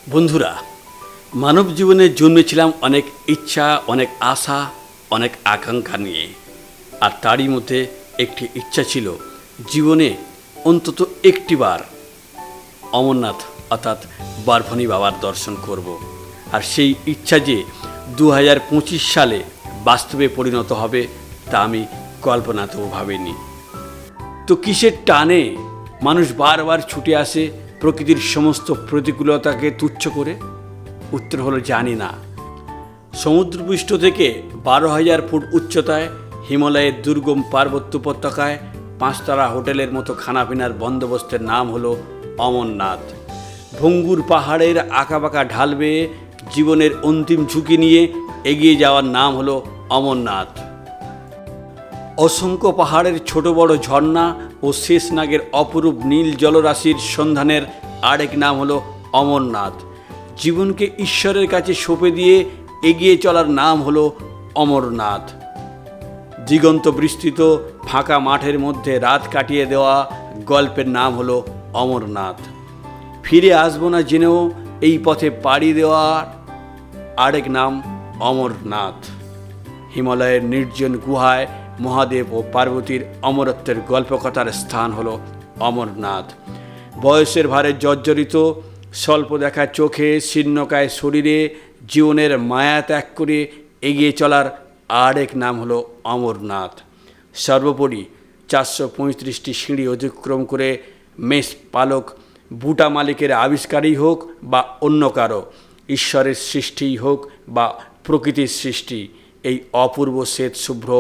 বন্ধুরা, মানব জীবনে জন্মেছিলাম অনেক ইচ্ছা, অনেক আশা, অনেক আকাঙ্ক্ষা নিয়ে। আর তারই মধ্যে একটি ইচ্ছা ছিল জীবনে অন্তত একটিবার অমরনাথ অর্থাৎ বারভনী বাবার দর্শন করব। আর সেই ইচ্ছা যে 2025 সালে বাস্তবে পরিণত হবে তা আমি কল্পনাতেও ভাবিনি। তো কিসের টানে মানুষ বারবার ছুটে আসে প্রকৃতির সমস্ত প্রতিকূলতাকে তুচ্ছ করে? উত্তর হলো জানি না। সমুদ্রপৃষ্ঠ থেকে 12,000 ফুট উচ্চতায় হিমালয়ের দুর্গম পার্বত্য উপত্যকায় 5 তারা হোটেলের মতো খানাপিনার বন্দোবস্তের নাম হলো অমরনাথ। ভঙ্গুর পাহাড়ের আঁকাবাঁকা ঢাল বেয়ে জীবনের অন্তিম ঝুঁকি নিয়ে এগিয়ে যাওয়ার নাম হলো অমরনাথ। অসংখ্য পাহাড়ের ছোট বড় ঝর্ণা ও শেষনাগের অপরূপ নীল জলরাশির সন্ধানের আরেক নাম হলো অমরনাথ। জীবনকে ঈশ্বরের কাছে সঁপে দিয়ে এগিয়ে চলার নাম হলো অমরনাথ। দিগন্ত বিস্তৃত ফাঁকা মাঠের মধ্যে রাত কাটিয়ে দেওয়া গল্পের নাম হলো অমরনাথ। ফিরে আসবো না জেনেও এই পথে পাড়ি দেওয়ার আরেক নাম অমরনাথ। হিমালয়ের নির্জন গুহায় মহাদেব ও পার্বতীর অমরত্বের গল্পকথার স্থান হলো অমরনাথ। বয়সের ভারে জর্জরিত, স্বল্প দেখা চোখে, শীর্ণকায় শরীরে জীবনের মায়া ত্যাগ করে এগিয়ে চলার আরেক নাম হলো অমরনাথ। সর্বোপরি 435টি সিঁড়ি অতিক্রম করে মেষ পালক বুটা মালিকের আবিষ্কারই হোক বা অন্য কারো, ঈশ্বরের সৃষ্টিই হোক বা প্রকৃতির সৃষ্টি, এই অপূর্ব শ্বেত শুভ্র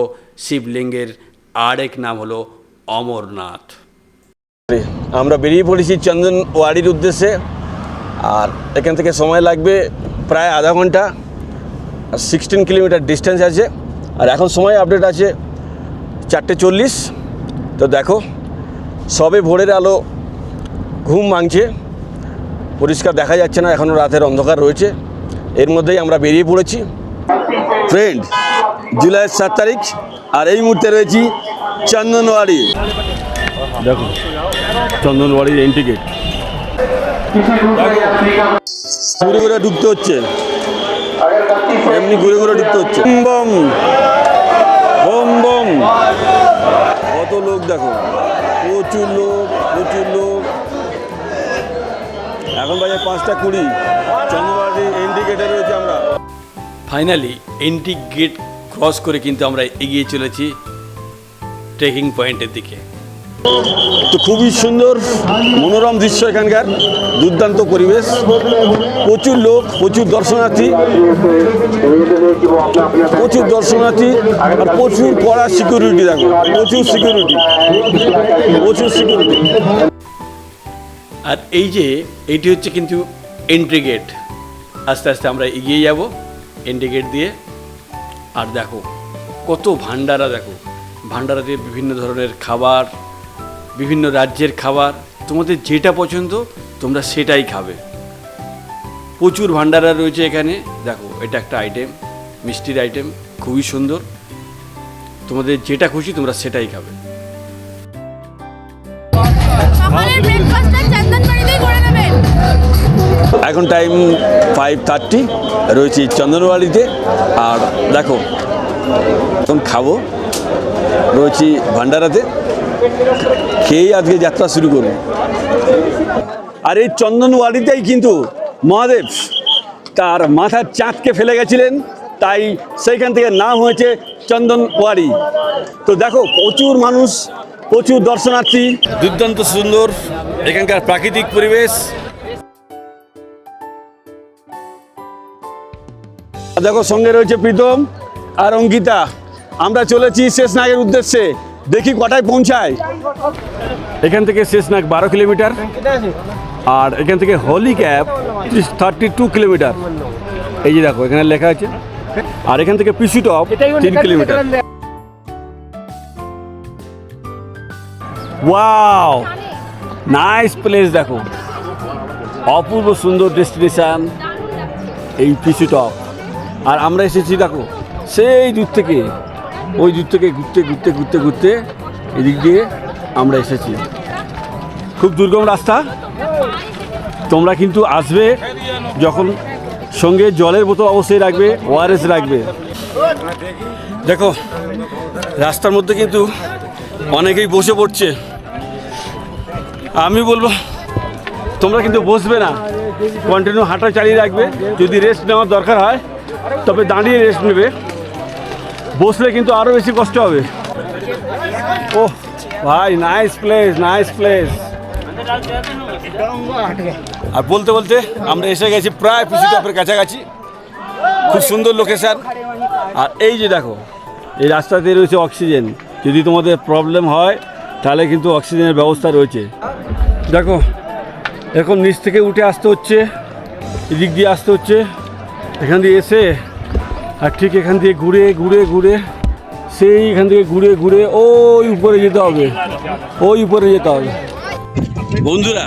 শিবলিঙ্গের আরেক নাম হলো অমরনাথ। আমরা বেরিয়ে পড়েছি চন্দনওয়াড়ির উদ্দেশ্যে। আর এখান থেকে সময় লাগবে প্রায় আধা ঘন্টা। 16 কিলোমিটার ডিস্টেন্স আছে। আর এখন সময় আপডেট আছে 4:40। তো দেখো, সবে ভোরের আলো ঘুম ভাঙছে, পরিষ্কার দেখা যাচ্ছে না, এখনও রাতের অন্ধকার রয়েছে। এর মধ্যেই আমরা বেরিয়ে পড়েছি। ফ্রেন্ড, জুলাইয়ের 7 তারিখ আর এই মুহূর্তে রয়েছি চন্দনওয়াড়ি। দেখো চন্দনওয়াড়ির এন্ট্রি গেট। ঘুরে ঘুরে ঢুকতে হচ্ছে, এমনি ঘুরে ঘুরে ঢুকতে হচ্ছে। বম বম বম, কত লোক দেখো, প্রচুর লোক প্রচুর লোক। এখন বাজে 5:20। চন্দনওয়াড়ির এন্ট্রি গেটে রয়েছে আমরা। ফাইনালি এন্ট্রি গেট ক্রস করে কিন্তু আমরা এগিয়ে চলেছি ট্রেকিং পয়েন্টের দিকে। তো খুবই সুন্দর মনোরম দৃশ্য এখানকার, দুর্দান্ত পরিবেশ, প্রচুর লোক, প্রচুর দর্শনার্থী, আর প্রচুর কড়া সিকিউরিটি। দেখো প্রচুর সিকিউরিটি। আর এইটি হচ্ছে কিন্তু এন্ট্রি গেট। আস্তে আস্তে আমরা এগিয়ে যাব এন্ট্রি গেট দিয়ে। আর দেখো কত ভান্ডারা, দেখো ভান্ডারাতে বিভিন্ন ধরনের খাবার, বিভিন্ন রাজ্যের খাবার, তোমাদের যেটা পছন্দ তোমরা সেটাই খাবে। প্রচুর ভান্ডারা রয়েছে এখানে। দেখো এটা একটা আইটেম, মিষ্টির আইটেম, খুবই সুন্দর। তোমাদের যেটা খুশি তোমরা সেটাই খাবে। এখন টাইম 5:30, রয়েছি চন্দনওয়াড়িতে। আর দেখো এখন খাবো, রয়েছি ভান্ডারাতে, খেয়েই আজকে যাত্রা শুরু করব। আর এই চন্দনওয়াড়িতেই কিন্তু মহাদেব তার মাথার চাঁদকে ফেলে গেছিলেন, তাই সেইখান থেকে নাম হয়েছে চন্দনওয়াড়ি। তো দেখো প্রচুর মানুষ, প্রচুর দর্শনার্থী, দুর্দান্ত সুন্দর এখানকার প্রাকৃতিক পরিবেশ। দেখো সঙ্গে রয়েছে প্রীতম আর অঙ্কিতা। আমরা চলেছি শেষনাগের উদ্দেশ্যে, দেখি কটায় পৌঁছায়। এখান থেকে শেষনাগ 12 কিলোমিটার, আর এখান থেকে হলি ক্যাপ 32 কিলোমিটার। এই যে দেখো এখানে লেখা আছে। আর এখান থেকে Pissu top 3 kilometre. Wow, nice place. দেখো অপূর্ব সুন্দর ডেস্টিনেশন এই পিসু টপ। আর আমরা এসেছি দেখো সেই দূর থেকে, ওই দূর থেকে ঘুরতে ঘুরতে ঘুরতে ঘুরতে এদিক দিয়ে আমরা এসেছি। খুব দুর্গম রাস্তা, তোমরা কিন্তু আসবে যখন সঙ্গে জলের বোতল অবশ্যই রাখবে, ওআরএস রাখবে। দেখো রাস্তার মধ্যে কিন্তু অনেকেই বসে পড়ছে। আমি বলবো তোমরা কিন্তু বসবে না, কন্টিনিউ হাঁটা চালিয়ে রাখবে। যদি রেস্ট নেওয়ার দরকার হয় তবে দাঁড়িয়ে রেস্ট নেবে, বসলে কিন্তু আরও বেশি কষ্ট হবে। ওহ ভাই, নাইস প্লেস, নাইস প্লেস। আর বলতে বলতে আমরা এসে গেছি প্রায় পিসি টপের কাছাকাছি। খুব সুন্দর লোকেশান। আর এই যে দেখো, এই রাস্তাতে রয়েছে অক্সিজেন। যদি তোমাদের প্রবলেম হয় তাহলে কিন্তু অক্সিজেনের ব্যবস্থা রয়েছে। দেখো এরকম নিচ থেকে উঠে আসতে হচ্ছে, এদিক দিয়ে আসতে হচ্ছে, এখান দিয়ে এসে আর ঠিক এখান দিয়ে ঘুরে ঘুরে ঘুরে সেই এখান থেকে ঘুরে ঘুরে ওই উপরে যেতে হবে, ওই উপরে যেতে হবে। বন্ধুরা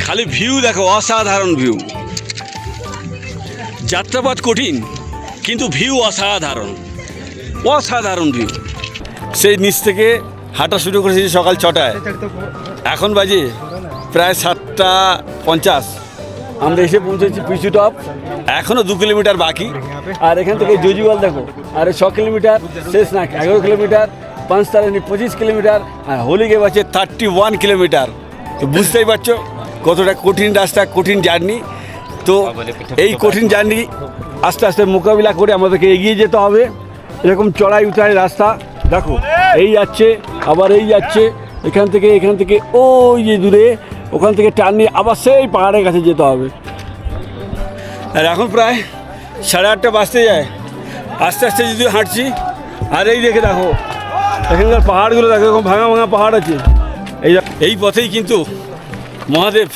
খালি ভিউ দেখো, অসাধারণ ভিউ। যাত্রাপথ কঠিন কিন্তু ভিউ অসাধারণ, অসাধারণ ভিউ। সেই নিচ থেকে হাঁটা শুরু করেছি সকাল 6টায়, এখন বাজে প্রায় 7:50। আমরা এসে পৌঁছেছি পিছু টপ। এখনও 2 কিলোমিটার বাকি। আর এখান থেকে জজিওয়াল দেখো, আর 6 কিলোমিটার, শেষ না 11 কিলোমিটার, 5 তারিণী 25 কিলোমিটার, আর হোলিগেপ আছে 31 কিলোমিটার। তো বুঝতেই পারছো কতটা কঠিন রাস্তা, কঠিন জার্নি। তো এই কঠিন জার্নি আস্তে আস্তে মোকাবিলা করে আমাদেরকে এগিয়ে যেতে হবে। এরকম চড়াই উঠাই রাস্তা দেখো, এই যাচ্ছে আবার এই যাচ্ছে, এখান থেকে ওই যে দূরে, ওখান থেকে টার্ন নিয়ে আবার সেই পাহাড়ের কাছে যেতে হবে। আর এখন প্রায় 8:30 বাজতে যায়। আস্তে আস্তে যদি হাঁটছি। আর এই দেখে দেখো এখানকার পাহাড়গুলো দেখো, এরকম ভাঙা ভাঙা পাহাড় আছে। এই পথেই কিন্তু মহাদেব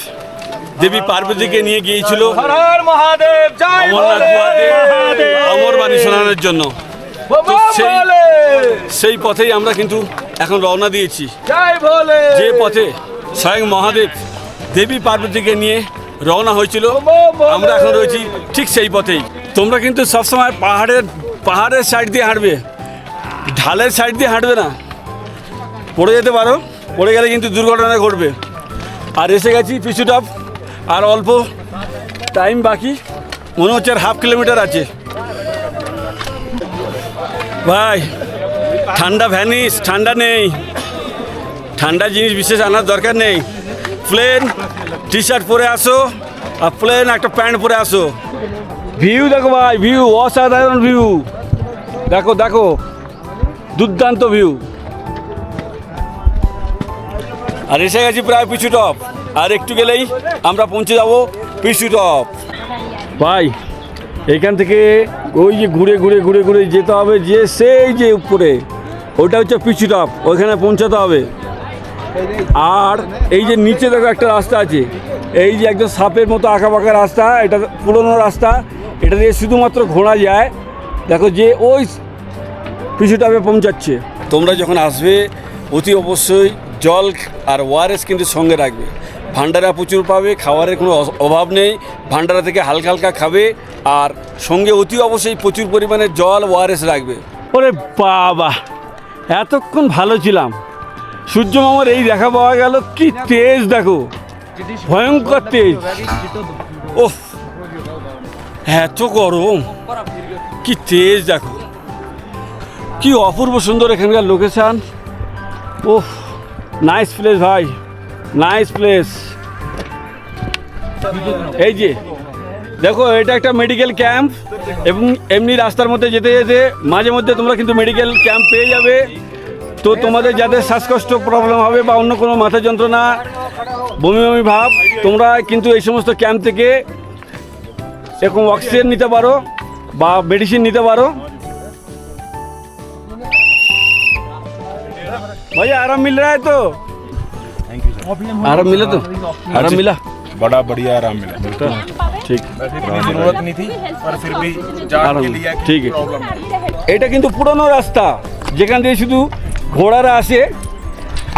দেবী পার্বতীকে নিয়ে গিয়েছিল অমর বাণী শোনানোর জন্য। তো সেই পথেই আমরা কিন্তু এখন রওনা দিয়েছি, যে পথে স্বয়ং মহাদেব দেবী পার্বতীকে নিয়ে রওনা হয়েছিল। আমরা এখন রয়েছি ঠিক সেই পথেই। তোমরা কিন্তু সবসময় পাহাড়ের সাইড দিয়ে হাঁটবে, ঢালের সাইড দিয়ে হাঁটবে না, পড়ে যেতে পারো। পড়ে গেলে কিন্তু দুর্ঘটনা ঘটবে। আর এসে গেছি পিছু টপ, আর অল্প টাইম বাকি, মনে হচ্ছে আর 1/2 কিলোমিটার আছে। ভাই ঠান্ডা ভ্যানিস, ঠান্ডা নেই, ঠান্ডা জিনিস বিশেষ আনার দরকার নেই। প্লেন টি শার্ট পরে আসো আর প্লেন একটা প্যান্ট পরে আসো। ভিউ দেখো ভাই, ভিউ অসাধারণ ভিউ। দেখো দেখো, দুর্দান্ত ভিউ। আর এসে গেছি প্রায় পিছু টপ, আর একটু গেলেই আমরা পৌঁছে যাব পিছু টপ। ভাই এখান থেকে ওই যে ঘুরে ঘুরে ঘুরে ঘুরে যেতে হবে, যে সেই যে উপরে ওইটা হচ্ছে পিছু টপ, ওইখানে পৌঁছাতে হবে। আর এই যে নিচে দেখো একটা রাস্তা আছে, এই যে একদম সাপের মতো আঁকা বাঁকা রাস্তা, এটা পুরনো রাস্তা, এটা দিয়ে শুধুমাত্র ঘোরা যায়। দেখো যে ওই পিছু টপে পৌঁছাচ্ছে। তোমরা যখন আসবে অতি অবশ্যই জল আর ওআরএস কিন্তু সঙ্গে রাখবে। ভান্ডারা প্রচুর পাবে, খাবারের কোনো অভাব নেই, ভান্ডারা থেকে হালকা হালকা খাবে। আর সঙ্গে অতি অবশ্যই প্রচুর পরিমাণে জল ওআরএস রাখবে। ওরে বাবা, এতক্ষণ ভালো ছিলাম, সূর্য মামার এই দেখা পাওয়া গেল। কি তেজ দেখো, ভয়ঙ্কর তেজ। ওহ এত গরম, কি তেজ দেখো, কি অপূর্ব সুন্দর এখানকার লোকেশান। ওহ নাইস প্লেস ভাই, নাইস প্লেস। এই যে দেখো, এটা একটা মেডিকেল ক্যাম্প, এবং এমনি রাস্তার মধ্যে যেতে যেতে মাঝে মধ্যে তোমরা কিন্তু মেডিকেল ক্যাম্প পেয়ে যাবে। তো তোমাদের যাদের শ্বাসকষ্ট প্রবলেম হবে বা অন্য কোনো মাথা যন্ত্রণা, বমি বমি ভাব, তোমরা কিন্তু এই সমস্ত ক্যাম্প থেকে এরকম অক্সিজেন নিতে পারো বা মেডিসিন নিতে পারো। भाई आराम मिल रहा है तो? आराम मिला तो? आराम मिला? बड़ा बढ़िया आराम मिला। ठीक, जरूरत नहीं थी पर फिर भी जान के लिए ठीक है। এটা কিন্তু পুরনো রাস্তা, যেখান দিয়ে শুধু ঘোড়ারা আসে।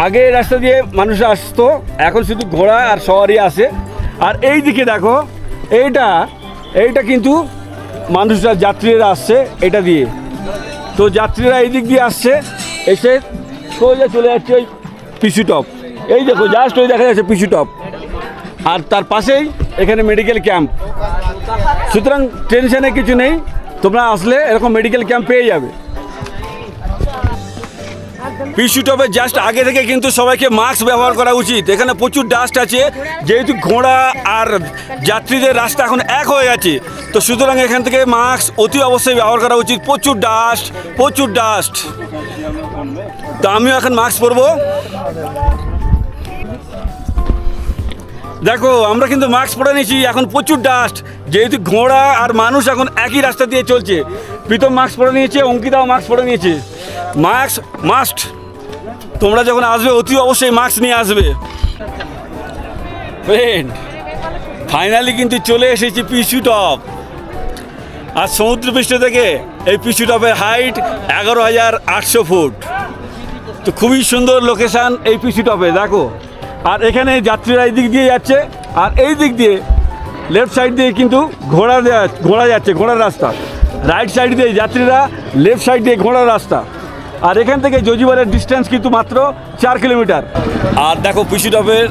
আগে এই রাস্তা দিয়ে মানুষ আসতো, এখন শুধু ঘোড়া আর সওয়ারি আসে। আর এই দিকে দেখো, এইটা কিন্তু মানুষরা, যাত্রীরা আসছে এটা দিয়ে। তো যাত্রীরা এই দিক দিয়ে আসছে, এসে সোজা চলে যাচ্ছে ওই পিছু টপ। এই দেখো জাস্ট ওই দেখা যাচ্ছে পিছু টপ। আর তার পাশেই এখানে মেডিকেল ক্যাম্প, সুতরাং টেনশনে কিছু নেই, তোমরা আসলে এরকম মেডিকেল ক্যাম্প পেয়ে যাবে। পিসু টপে জাস্ট আগে থেকে কিন্তু সবাইকে মাস্ক ব্যবহার করা উচিত। এখানে প্রচুর ডাস্ট আছে, যেহেতু ঘোড়া আর যাত্রীদের রাস্তা এখন এক হয়ে গেছে, তো সুতরাং এখান থেকে মাস্ক অতি অবশ্যই ব্যবহার করা উচিত। প্রচুর ডাস্ট। তো আমিও এখন মাস্ক পরবো। দেখো আমরা কিন্তু মাস্ক পরে নিয়েছি, এখন প্রচুর ডাস্ট, যেহেতু ঘোড়া আর মানুষ এখন একই রাস্তা দিয়ে চলছে। প্রীতম মাস্ক পরে নিয়েছে, অঙ্কিতাও মাস্ক পরে নিয়েছে। মাস্ক মাস্ট, তোমরা যখন আসবে অতি অবশ্যই মাস্ক নিয়ে আসবে। ফ্রেন্ড, ফাইনালি কিন্তু চলে এসেছি পিসু টপ। আর সমুদ্রপৃষ্ঠ থেকে এই পিসু টপের হাইট 11,800 ফুট। তো খুবই সুন্দর লোকেশান এই পিসু টপে, দেখো। আর এখানে যাত্রীরা এই দিক দিয়ে যাচ্ছে, আর এই দিক দিয়ে লেফট সাইড দিয়ে কিন্তু ঘোড়া যাচ্ছে, ঘোড়ার রাস্তা। রাইট সাইড দিয়ে যাত্রীরা, লেফট সাইড দিয়ে ঘোড়ার রাস্তা। আর এখান থেকে জজিবারের ডিস্টেন্স কিন্তু মাত্র 4 কিলোমিটার। আর দেখো পিসু টপের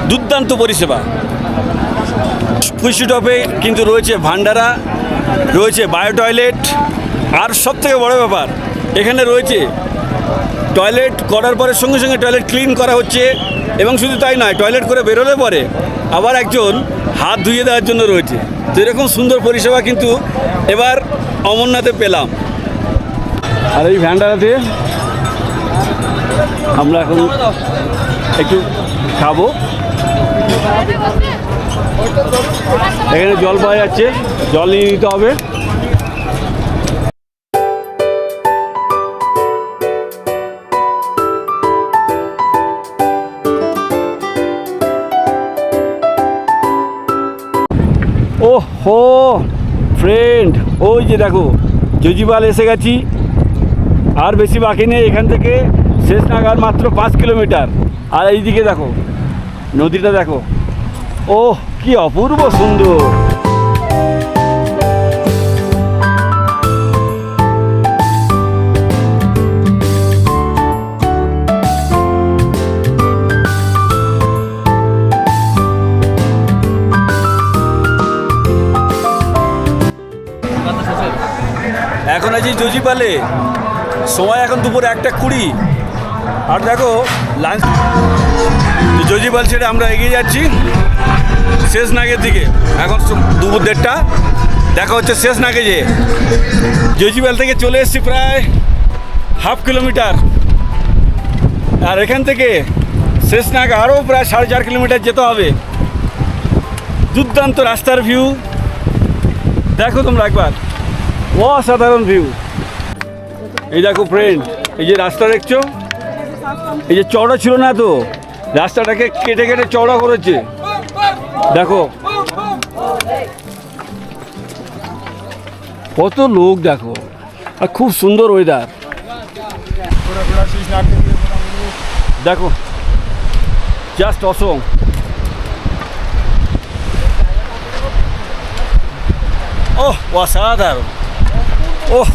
দুর্দান্ত পরিষেবা। পিসু টপে কিন্তু রয়েছে ভান্ডারা, রয়েছে বায়ো টয়লেট, আর সবথেকে বড় ব্যাপার এখানে রয়েছে টয়লেট করার পরে সঙ্গে সঙ্গে টয়লেট ক্লিন করা হচ্ছে। এবং শুধু তাই নয়, টয়লেট করে বেরোলে পরে আবার একজন হাত ধুয়ে দেওয়ার জন্য রয়েছে। তো এরকম সুন্দর পরিষেবা কিন্তু এবার অমরনাথে পেলাম। আর এই ভান্ডারাতে আমরা এখন একটু খাবো। এখানে জল পাওয়া যাচ্ছে, জল নিয়ে নিতে হবে। ওহো ফ্রেন্ড, ওই যে দেখো জজিবাল এসে গেছি, আর বেশি বাকি নেই। এখান থেকে শেষনাগার মাত্র 5 কিলোমিটার। আর এইদিকে দেখো নদীটা, দেখো, ওহ কি অপূর্ব সুন্দর। এখন আছি জজিবালে, সময় এখন দুপুর 1:20। আর দেখো লাঞ্চ, জজিবাল ছেড়ে আমরা এগিয়ে যাচ্ছি শেষনাগের দিকে। এখন দুপুর 1:30, দেখা হচ্ছে শেষনাগে। যে জজিবাল থেকে চলে এসেছি প্রায় 1/2 কিলোমিটার। আর এখান থেকে শেষনাগ আরও প্রায় 4.5 কিলোমিটার যেতে হবে। দুর্দান্ত রাস্তার ভিউ দেখো তোমরা একবার, অসাধারণ ভিউ। এই দেখো ফ্রেন্ড, এই যে রাস্তা দেখছো, এই যে চওড়া ছিল না, তো রাস্তাটাকে কেটে কেটে চওড়া করেছে। দেখো কত লোক, দেখো, আর খুব সুন্দর ওয়েদার। দেখো জাস্ট অসম। ওহ অসাধারণ, ওহ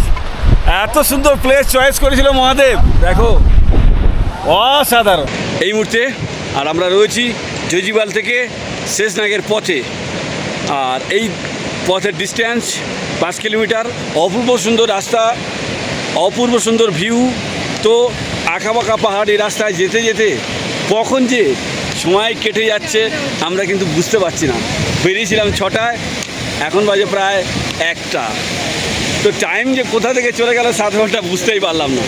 এত সুন্দর প্লেস চয়েস করেছিল মহাদেব, দেখো অসাধারণ এই মুহূর্তে। আর আমরা রয়েছি জজিবাল থেকে শেষনাগের পথে। আর এই পথের ডিস্টেন্স 5 কিলোমিটার। অপূর্ব সুন্দর রাস্তা, অপূর্ব সুন্দর ভিউ। তো আঁকাবাঁকা পাহাড়ি রাস্তায় যেতে যেতে কখন যে সময় কেটে যাচ্ছে আমরা কিন্তু বুঝতে পারছি না। বেরিয়েছিলাম 6টায়, এখন বাজে প্রায় 1টা। তো টাইম যে কোথা থেকে চলে গেল 7 ঘন্টা বুঝতেই পারলাম না।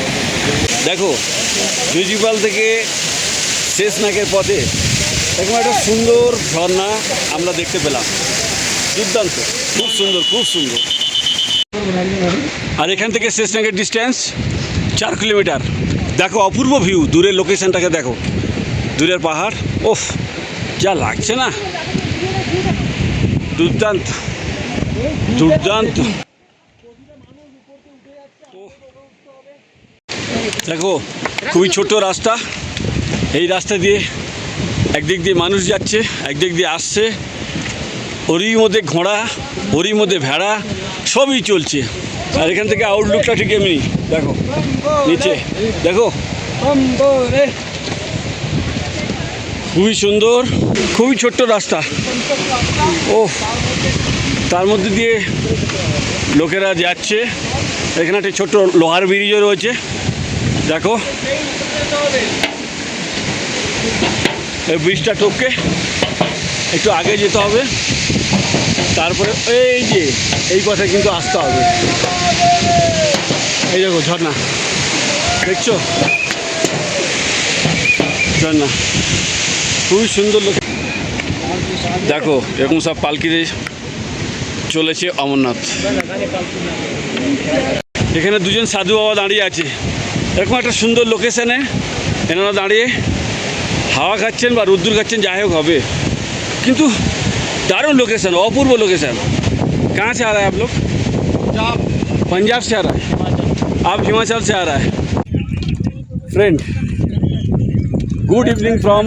দেখো জজিবাল থেকে শেষনাগের পথে এরকম একটা সুন্দর ঝর্ণা আমরা দেখতে পেলাম। দুর্দান্ত, খুব সুন্দর, খুব সুন্দর। আর এখান থেকে শেষনাগের ডিস্টেন্স 4 কিলোমিটার। দেখো অপূর্ব ভিউ, দূরের লোকেশনটাকে দেখো, দূরের পাহাড়, ওফ যা লাগছে না, দুর্দান্ত দুর্দান্ত। দেখো খুবই ছোট রাস্তা, এই রাস্তা দিয়ে একদিক দিয়ে মানুষ যাচ্ছে, একদিক দিয়ে আসছে। ওরই মধ্যে ঘোড়া, ওরই মধ্যে ভেড়া, সবই চলছে। আর এখান থেকে আউটলুকটা ঠিক এমনি, দেখো নিচে, দেখো খুবই সুন্দর, খুবই ছোট্ট রাস্তা। ও, তার মধ্যে দিয়ে লোকেরা যাচ্ছে। এখানে একটা ছোট্ট লোহার ব্রিজও রয়েছে, দেখো। এই ব্রিজটা টপকে একটু আগে যেতে হবে, তারপরে এই যে এই পথে কিন্তু আসতে হবে। এই দেখো ঝর্ণা, দেখছো ঝর্ণা, খুবই সুন্দর লোক। দেখো এরকম সব পালকিতে চলেছে অমরনাথ। এখানে দুজন সাধু বাবা দাঁড়িয়ে আছে এরকম একটা সুন্দর লোকেশনে। এনারা দাঁড়িয়ে হাওয়া খাচ্ছেন বা রোদ্দুর খাচ্ছেন, যাই হোক হবে, কিন্তু दारुण लोकेशन, अपूर्व लोकेशन। कहाँ से आ रहा है आप लोग? पंजाब से आ रहा है, आप हिमाचल से आ रहा है। Friend, good evening from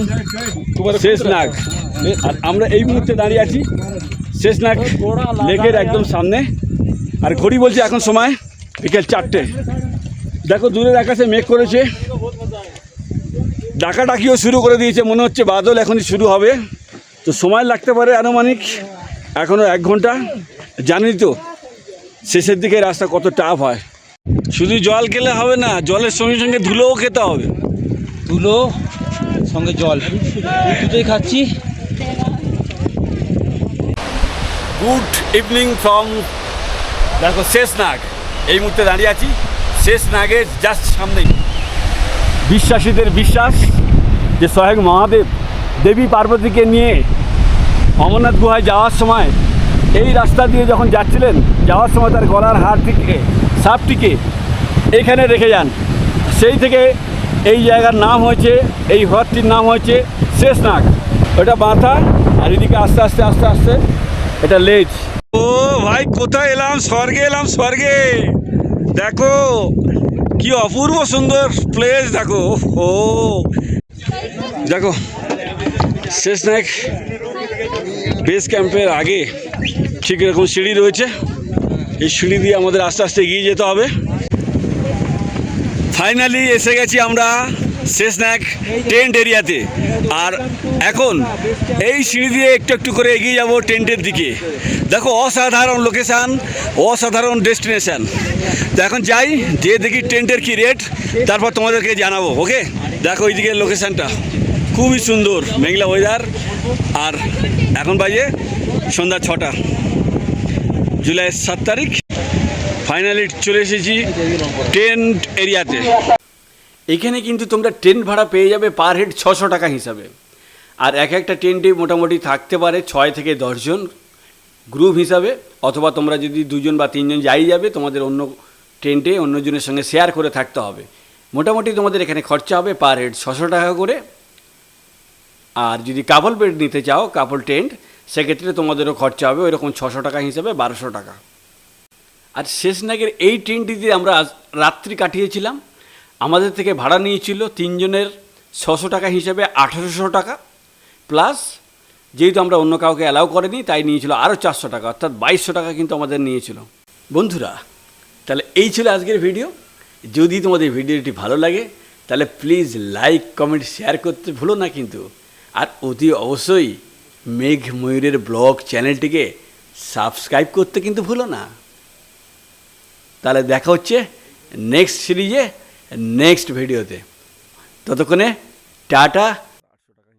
Sheshnag. আর আমরা এই মুহূর্তে দাঁড়িয়ে আছি শেষনাগ লেকের একদম সামনে। আর ঘড়ি বলছে এখন সময় বিকেল 4টে। দেখো দূরের আকাশে মেঘ করেছে, ডাকাডাকিও শুরু করে দিয়েছে, মনে হচ্ছে বাদল এখনই শুরু হবে। তো সময় লাগতে পারে আনুমানিক এখনও 1 ঘন্টা। জানি তো শেষের দিকে রাস্তা কত টাফ হয়। শুধু জল খেলে হবে না, জলের সঙ্গে সঙ্গে ধুলোও খেতে হবে। ধুলো সঙ্গে জল দুটোই খাচ্ছি। গুড ইভিনিং ফ্রম, দেখো শেষনাগ। এই মুহূর্তে দাঁড়িয়ে আছি শেষনাগের জাস্ট সামনেই। বিশ্বাসীদের বিশ্বাস যে স্বয়ং মহাদেব দেবী পার্বতীকে নিয়ে অমরনাথ গুহায় যাওয়ার সময় এই রাস্তা দিয়ে যখন যাচ্ছিলেন, যাওয়ার সময় তার গলার হাড়টিকে, সাপটিকে এইখানে রেখে যান। সেই থেকে এই জায়গার নাম হয়েছে, এই হ্রদটির নাম হয়েছে শেষনাগ। ওটা মাথা, আর এদিকে আস্তে আস্তে আস্তে আস্তে এটা লেজ। ও ভাই, কোথায় এলাম? স্বর্গে এলাম, স্বর্গে। দেখো কি অপূর্ব সুন্দর প্লেস, দেখো। ও দেখো শেষনাগ বেস ক্যাম্পের আগে ঠিক এরকম সিঁড়ি রয়েছে। এই সিঁড়ি দিয়ে আমাদের আস্তে আস্তে এগিয়ে যেতে হবে। ফাইনালি এসে গেছি আমরা শেষনাগ টেন্ট এরিয়াতে। আর এখন এই সিঁড়ি দিয়ে একটু একটু করে এগিয়ে যাব টেন্টের দিকে। দেখো অসাধারণ লোকেশান, অসাধারণ ডেস্টিনেশান। তো এখন যাই, যে দেখি টেন্টের কি রেট, তারপর তোমাদেরকে জানাবো। ওকে, দেখো ওইদিকে লোকেশানটা খুবই সুন্দর, মেঘলা ওয়েদার। আর এখন বাজে সন্ধ্যা 6টা, জুলাই 7 তারিখ। ফাইনালি চলে এসেছি টেন্ট এরিয়াতে। এখানে কিন্তু তোমরা টেন্ট ভাড়া পেয়ে যাবে পার হেড 600 টাকা হিসাবে। আর একটা টেন্টে মোটামুটি থাকতে পারে 6 থেকে 10 জন গ্রুপ হিসাবে, অথবা তোমরা যদি 2 জন বা 3 জন যাই যাবে, তোমাদের অন্য টেন্টে অন্যজনের সঙ্গে শেয়ার করে থাকতে হবে। মোটামুটি তোমাদের এখানে খরচা হবে পার হেড 600 টাকা করে। আর যদি কাপল বেড নিতে চাও, কাপল টেন্ট, সেক্ষেত্রে তোমাদেরও খরচা হবে ওই রকম 600 টাকা হিসাবে 1200 টাকা। আর শেষনাগের এই টেন্টটিতে আমরা রাত্রি কাটিয়েছিলাম। আমাদের থেকে ভাড়া নিয়েছিল 3 জনের 600 টাকা হিসাবে 1800 টাকা, প্লাস যেহেতু আমরা অন্য কাউকে অ্যালাউ করিনি তাই নিয়েছিল আরও 400 টাকা, অর্থাৎ 2200 টাকা কিন্তু আমাদের নিয়েছিল। বন্ধুরা, তাহলে এই ছিল আজকের ভিডিও। যদি তোমাদের ভিডিওটি ভালো লাগে তাহলে প্লিজ লাইক, কমেন্ট, শেয়ার করতে ভুলো না কিন্তু। আর অতি অবশ্যই মেঘ ময়ূরের ব্লগ চ্যানেলটিকে সাবস্ক্রাইব করতে কিন্তু ভুলো না। তাহলে দেখা হচ্ছে নেক্সট সিরিজে, নেক্সট ভিডিওতে। ততক্ষণে টাটা।